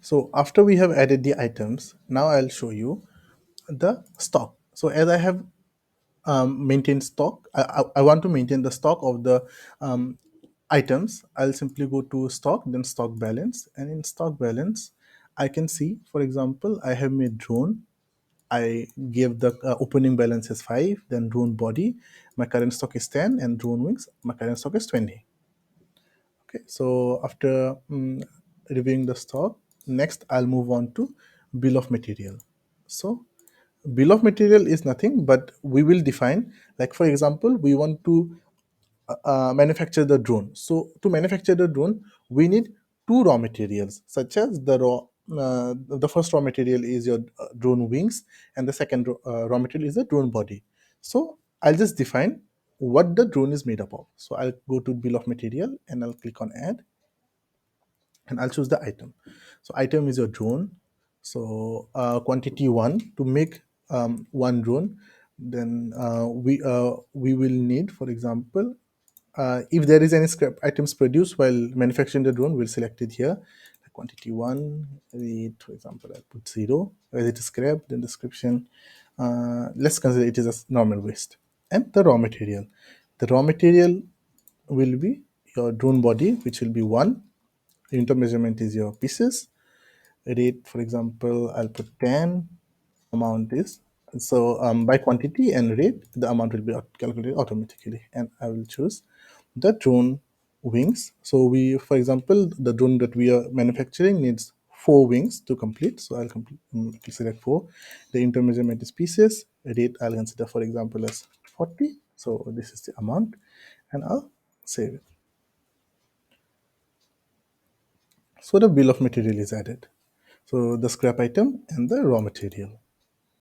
So after we have added the items, now I'll show you the stock. So as I have maintained stock, I want to maintain the stock of the um, items. I'll simply go to stock, then stock balance, and in stock balance, I can see, for example, I have made drone. I gave the opening balance as 5, then drone body, my current stock is 10, and drone wings, my current stock is 20. Okay, so after reviewing the stock, next I'll move on to bill of material. So bill of material is nothing but we will define, like for example, we want to manufacture the drone. So to manufacture the drone, we need two raw materials, such as the first raw material is your drone wings, and the second raw material is the drone body. So I'll just define what the drone is made up of. So I'll go to bill of material and I'll click on add, and I'll choose the item. So item is your drone. So quantity one to make one drone. Then we will need, for example, if there is any scrap items produced while manufacturing the drone, we'll select it here. Quantity one, for example, I'll put 0. As it is scrap, then description. Let's consider it is a normal waste. And the raw material. The raw material will be your drone body, which will be 1. Unit of measurement is your pieces. Rate, for example, I'll put 10. Amount is, so by quantity and rate, the amount will be calculated automatically. And I will choose the drone wings. So we, for example, the drone that we are manufacturing needs 4 wings to complete. So I'll select 4. The inter measurement is pieces. Rate I'll consider, for example, as 40. So this is the amount, and I'll save it. So the bill of material is added. So the scrap item and the raw material.